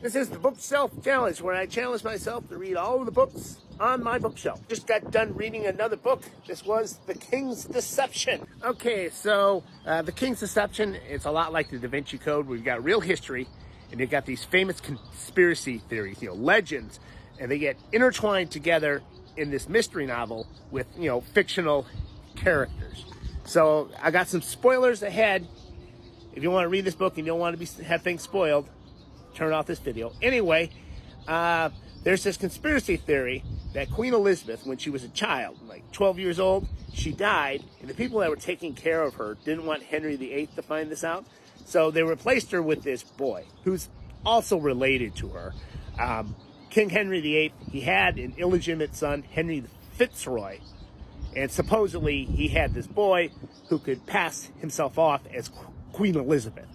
This is the Bookshelf Challenge, where I challenge myself to read all of the books on my bookshelf. Just got done reading another book. This was The King's Deception. Okay, so The King's Deception, it's a lot like the Da Vinci Code. We've got real history, and you've got these famous conspiracy theories, legends, and they get intertwined together in this mystery novel with, fictional characters. So I got some spoilers ahead. If you want to read this book and you don't want to have things spoiled, turn off this video. Anyway, there's this conspiracy theory that Queen Elizabeth, when she was a child, like 12 years old, she died, and the people that were taking care of her didn't want Henry VIII to find this out, so they replaced her with this boy, who's also related to her. King Henry VIII, he had an illegitimate son, Henry Fitzroy, and supposedly he had this boy who could pass himself off as Queen Elizabeth.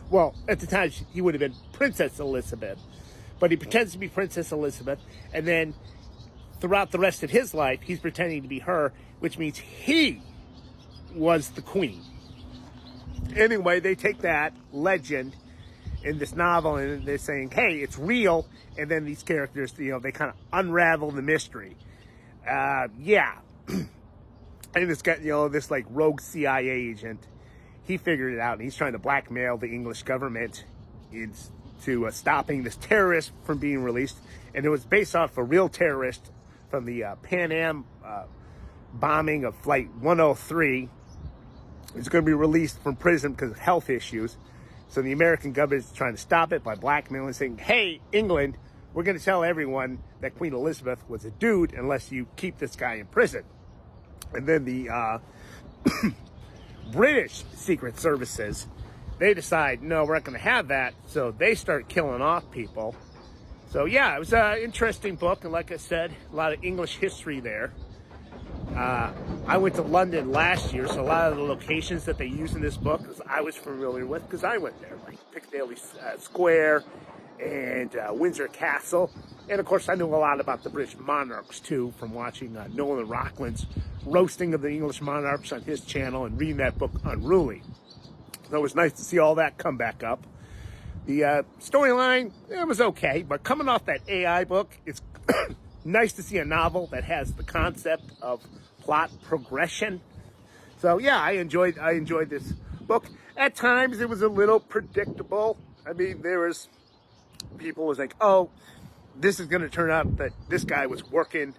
Well, at the time, he would have been Princess Elizabeth, but he pretends to be Princess Elizabeth, and then throughout the rest of his life, he's pretending to be her, which means he was the queen. Anyway, they take that legend in this novel, and they're saying, hey, it's real, and then these characters, they kind of unravel the mystery. Yeah. And it's got, this, like, rogue CIA agent. He figured it out, and he's trying to blackmail the English government into stopping this terrorist from being released. And it was based off a real terrorist from the Pan Am bombing of Flight 103. He's going to be released from prison because of health issues. So the American government is trying to stop it by blackmailing, saying, hey, England, we're going to tell everyone that Queen Elizabeth was a dude unless you keep this guy in prison. And then the British Secret Services, they decide, no, we're not going to have that. So they start killing off people. So yeah, it was an interesting book. And like I said, a lot of English history there. I went to London last year, so a lot of the locations that they use in this book I was familiar with because I went there, like Piccadilly Square and Windsor Castle. And of course, I knew a lot about the British monarchs too from watching Nolan Rockland's roasting of the English monarchs on his channel and reading that book, Unruly. So it was nice to see all that come back up. The storyline, it was okay, but coming off that AI book, it's nice to see a novel that has the concept of plot progression. So yeah, I enjoyed this book. At times, it was a little predictable. I mean, there was people was like, oh, this is going to turn out that this guy was working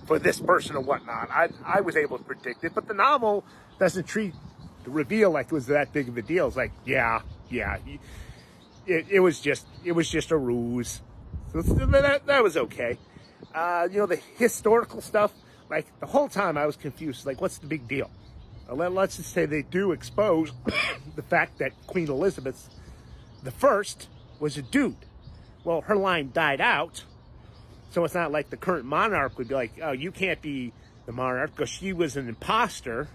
for this person or whatnot. I was able to predict it, but the novel doesn't treat the reveal like it was that big of a deal. It's like, yeah, it was just a ruse. So that was okay. The historical stuff, like the whole time I was confused. Like, what's the big deal? Let's just say they do expose the fact that Queen Elizabeth I was a dude. Well, her line died out, so it's not like the current monarch would be like, oh, you can't be the monarch because she was an imposter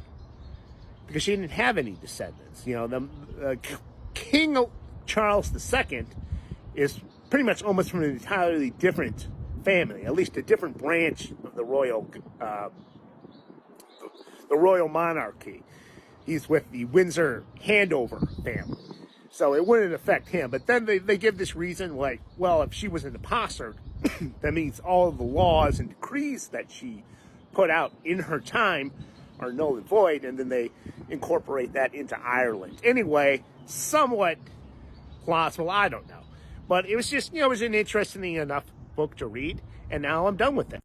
because she didn't have any descendants. King Charles II is pretty much almost from an entirely different family, at least a different branch of the royal monarchy. He's with the Windsor Handover family. So it wouldn't affect him. But then they give this reason like, well, if she was an imposter, that means all of the laws and decrees that she put out in her time are null and void. And then they incorporate that into Ireland. Anyway, somewhat plausible. I don't know. But it was just, it was an interesting enough book to read. And now I'm done with it.